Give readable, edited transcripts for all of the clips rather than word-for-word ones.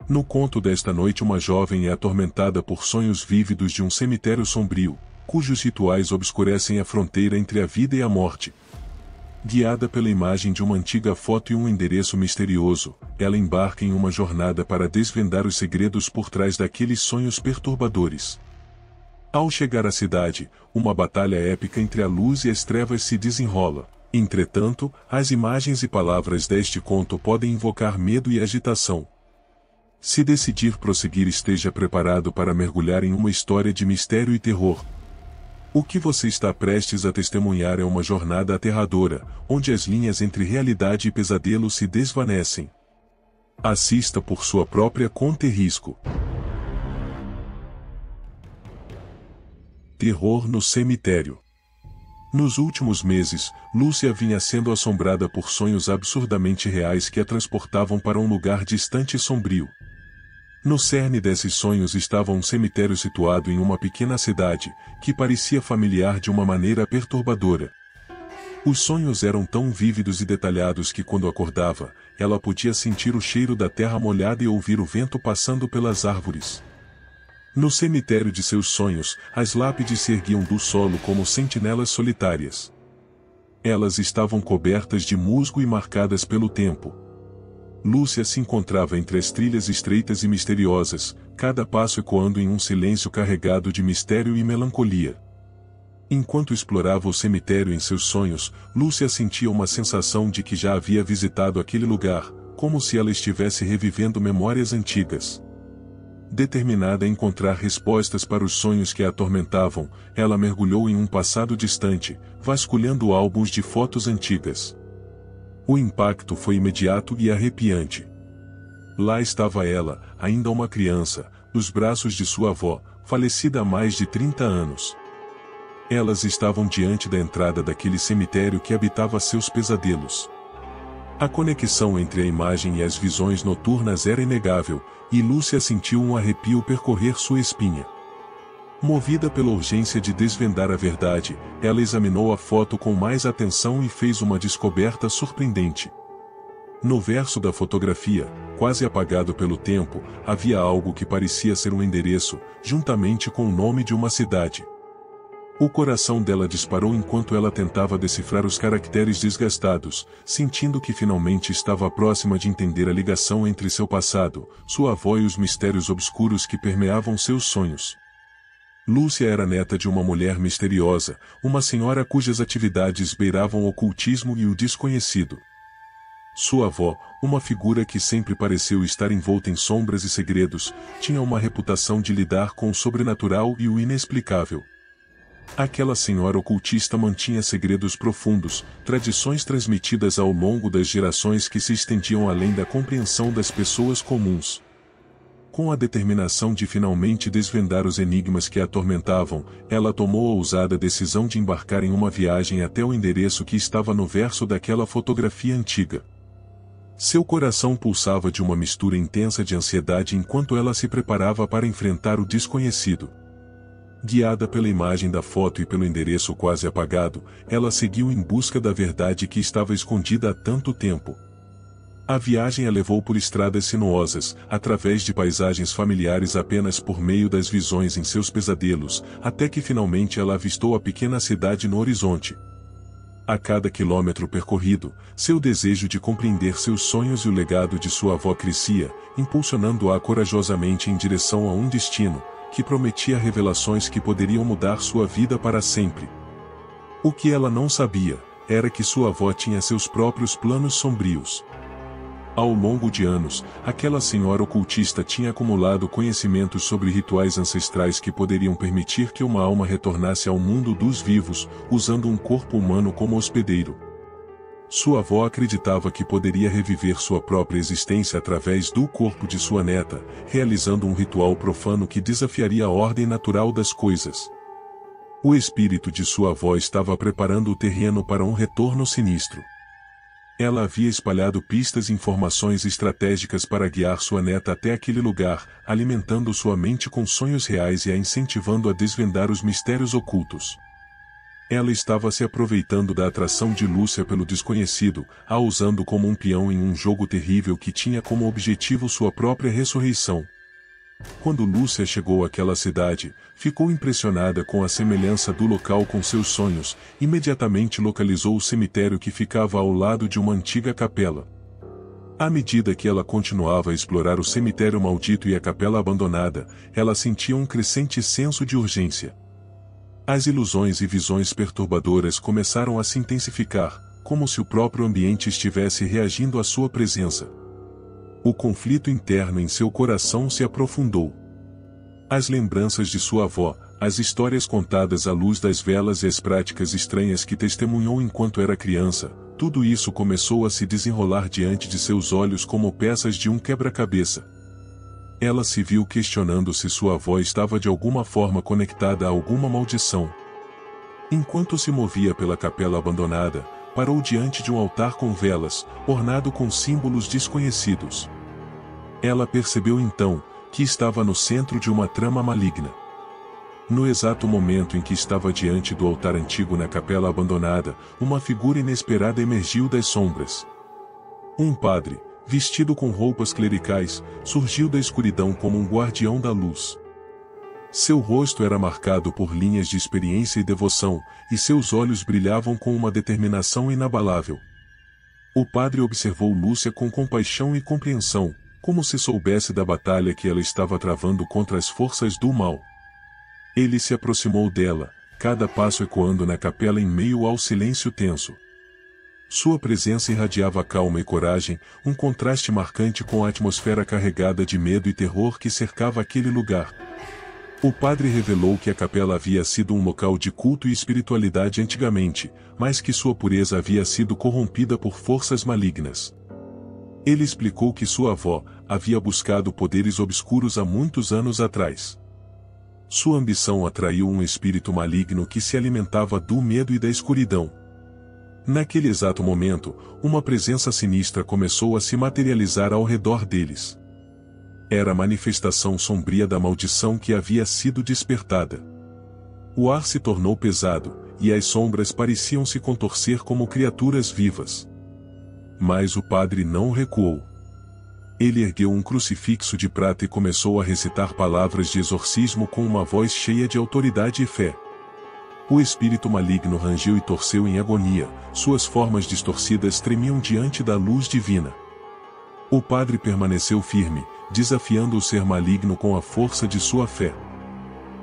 No conto desta noite, uma jovem é atormentada por sonhos vívidos de um cemitério sombrio, cujos rituais obscurecem a fronteira entre a vida e a morte. Guiada pela imagem de uma antiga foto e um endereço misterioso, ela embarca em uma jornada para desvendar os segredos por trás daqueles sonhos perturbadores. Ao chegar à cidade, uma batalha épica entre a luz e as trevas se desenrola. Entretanto, as imagens e palavras deste conto podem invocar medo e agitação. Se decidir prosseguir, esteja preparado para mergulhar em uma história de mistério e terror. O que você está prestes a testemunhar é uma jornada aterradora, onde as linhas entre realidade e pesadelo se desvanecem. Assista por sua própria conta e risco. Terror no cemitério. Nos últimos meses, Lúcia vinha sendo assombrada por sonhos absurdamente reais que a transportavam para um lugar distante e sombrio. No cerne desses sonhos estava um cemitério situado em uma pequena cidade, que parecia familiar de uma maneira perturbadora. Os sonhos eram tão vívidos e detalhados que, quando acordava, ela podia sentir o cheiro da terra molhada e ouvir o vento passando pelas árvores. No cemitério de seus sonhos, as lápides se erguiam do solo como sentinelas solitárias. Elas estavam cobertas de musgo e marcadas pelo tempo. Lúcia se encontrava entre as trilhas estreitas e misteriosas, cada passo ecoando em um silêncio carregado de mistério e melancolia. Enquanto explorava o cemitério em seus sonhos, Lúcia sentia uma sensação de que já havia visitado aquele lugar, como se ela estivesse revivendo memórias antigas. Determinada a encontrar respostas para os sonhos que a atormentavam, ela mergulhou em um passado distante, vasculhando álbuns de fotos antigas. O impacto foi imediato e arrepiante. Lá estava ela, ainda uma criança, nos braços de sua avó, falecida há mais de 30 anos. Elas estavam diante da entrada daquele cemitério que habitava seus pesadelos. A conexão entre a imagem e as visões noturnas era inegável, e Lúcia sentiu um arrepio percorrer sua espinha. Movida pela urgência de desvendar a verdade, ela examinou a foto com mais atenção e fez uma descoberta surpreendente. No verso da fotografia, quase apagado pelo tempo, havia algo que parecia ser um endereço, juntamente com o nome de uma cidade. O coração dela disparou enquanto ela tentava decifrar os caracteres desgastados, sentindo que finalmente estava próxima de entender a ligação entre seu passado, sua avó e os mistérios obscuros que permeavam seus sonhos. Lúcia era neta de uma mulher misteriosa, uma senhora cujas atividades beiravam o ocultismo e o desconhecido. Sua avó, uma figura que sempre pareceu estar envolta em sombras e segredos, tinha uma reputação de lidar com o sobrenatural e o inexplicável. Aquela senhora ocultista mantinha segredos profundos, tradições transmitidas ao longo das gerações que se estendiam além da compreensão das pessoas comuns. Com a determinação de finalmente desvendar os enigmas que a atormentavam, ela tomou a ousada decisão de embarcar em uma viagem até o endereço que estava no verso daquela fotografia antiga. Seu coração pulsava de uma mistura intensa de ansiedade enquanto ela se preparava para enfrentar o desconhecido. Guiada pela imagem da foto e pelo endereço quase apagado, ela seguiu em busca da verdade que estava escondida há tanto tempo. A viagem a levou por estradas sinuosas, através de paisagens familiares apenas por meio das visões em seus pesadelos, até que finalmente ela avistou a pequena cidade no horizonte. A cada quilômetro percorrido, seu desejo de compreender seus sonhos e o legado de sua avó crescia, impulsionando-a corajosamente em direção a um destino que prometia revelações que poderiam mudar sua vida para sempre. O que ela não sabia era que sua avó tinha seus próprios planos sombrios. Ao longo de anos, aquela senhora ocultista tinha acumulado conhecimentos sobre rituais ancestrais que poderiam permitir que uma alma retornasse ao mundo dos vivos, usando um corpo humano como hospedeiro. Sua avó acreditava que poderia reviver sua própria existência através do corpo de sua neta, realizando um ritual profano que desafiaria a ordem natural das coisas. O espírito de sua avó estava preparando o terreno para um retorno sinistro. Ela havia espalhado pistas e informações estratégicas para guiar sua neta até aquele lugar, alimentando sua mente com sonhos reais e a incentivando a desvendar os mistérios ocultos. Ela estava se aproveitando da atração de Lúcia pelo desconhecido, a usando como um peão em um jogo terrível que tinha como objetivo sua própria ressurreição. Quando Lúcia chegou àquela cidade, ficou impressionada com a semelhança do local com seus sonhos, imediatamente localizou o cemitério que ficava ao lado de uma antiga capela. À medida que ela continuava a explorar o cemitério maldito e a capela abandonada, ela sentia um crescente senso de urgência. As ilusões e visões perturbadoras começaram a se intensificar, como se o próprio ambiente estivesse reagindo à sua presença. O conflito interno em seu coração se aprofundou. As lembranças de sua avó, as histórias contadas à luz das velas e as práticas estranhas que testemunhou enquanto era criança, tudo isso começou a se desenrolar diante de seus olhos como peças de um quebra-cabeça. Ela se viu questionando se sua avó estava de alguma forma conectada a alguma maldição. Enquanto se movia pela capela abandonada, parou diante de um altar com velas, ornado com símbolos desconhecidos. Ela percebeu então que estava no centro de uma trama maligna. No exato momento em que estava diante do altar antigo na capela abandonada, uma figura inesperada emergiu das sombras. Um padre, vestido com roupas clericais, surgiu da escuridão como um guardião da luz. Seu rosto era marcado por linhas de experiência e devoção, e seus olhos brilhavam com uma determinação inabalável. O padre observou Lúcia com compaixão e compreensão, como se soubesse da batalha que ela estava travando contra as forças do mal. Ele se aproximou dela, cada passo ecoando na capela em meio ao silêncio tenso. Sua presença irradiava calma e coragem, um contraste marcante com a atmosfera carregada de medo e terror que cercava aquele lugar. O padre revelou que a capela havia sido um local de culto e espiritualidade antigamente, mas que sua pureza havia sido corrompida por forças malignas. Ele explicou que sua avó havia buscado poderes obscuros há muitos anos atrás. Sua ambição atraiu um espírito maligno que se alimentava do medo e da escuridão. Naquele exato momento, uma presença sinistra começou a se materializar ao redor deles. Era a manifestação sombria da maldição que havia sido despertada. O ar se tornou pesado, e as sombras pareciam se contorcer como criaturas vivas. Mas o padre não recuou. Ele ergueu um crucifixo de prata e começou a recitar palavras de exorcismo com uma voz cheia de autoridade e fé. O espírito maligno rangiu e torceu em agonia, suas formas distorcidas tremiam diante da luz divina. O padre permaneceu firme, desafiando o ser maligno com a força de sua fé.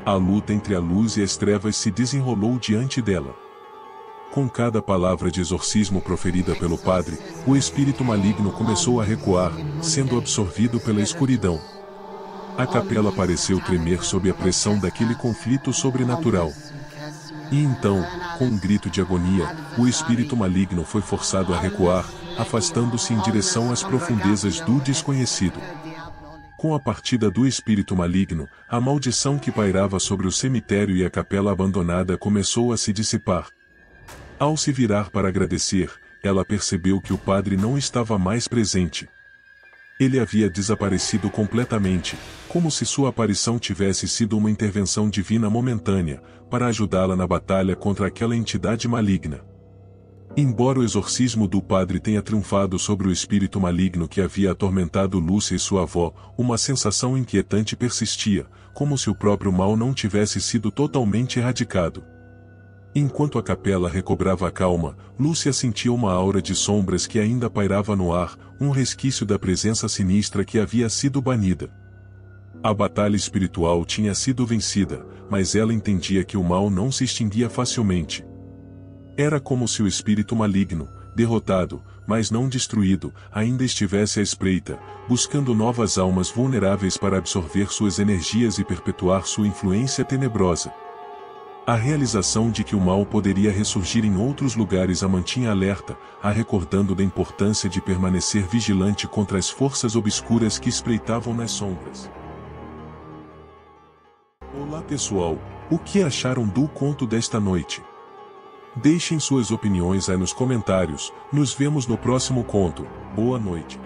A luta entre a luz e as trevas se desenrolou diante dela. Com cada palavra de exorcismo proferida pelo padre, o espírito maligno começou a recuar, sendo absorvido pela escuridão. A capela pareceu tremer sob a pressão daquele conflito sobrenatural. E então, com um grito de agonia, o espírito maligno foi forçado a recuar, afastando-se em direção às profundezas do desconhecido. Com a partida do espírito maligno, a maldição que pairava sobre o cemitério e a capela abandonada começou a se dissipar. Ao se virar para agradecer, ela percebeu que o padre não estava mais presente. Ele havia desaparecido completamente, como se sua aparição tivesse sido uma intervenção divina momentânea, para ajudá-la na batalha contra aquela entidade maligna. Embora o exorcismo do padre tenha triunfado sobre o espírito maligno que havia atormentado Lúcia e sua avó, uma sensação inquietante persistia, como se o próprio mal não tivesse sido totalmente erradicado. Enquanto a capela recobrava a calma, Lúcia sentia uma aura de sombras que ainda pairava no ar, um resquício da presença sinistra que havia sido banida. A batalha espiritual tinha sido vencida, mas ela entendia que o mal não se extinguia facilmente. Era como se o espírito maligno, derrotado, mas não destruído, ainda estivesse à espreita, buscando novas almas vulneráveis para absorver suas energias e perpetuar sua influência tenebrosa. A realização de que o mal poderia ressurgir em outros lugares a mantinha alerta, a recordando da importância de permanecer vigilante contra as forças obscuras que espreitavam nas sombras. Olá pessoal, o que acharam do conto desta noite? Deixem suas opiniões aí nos comentários, nos vemos no próximo conto. Boa noite.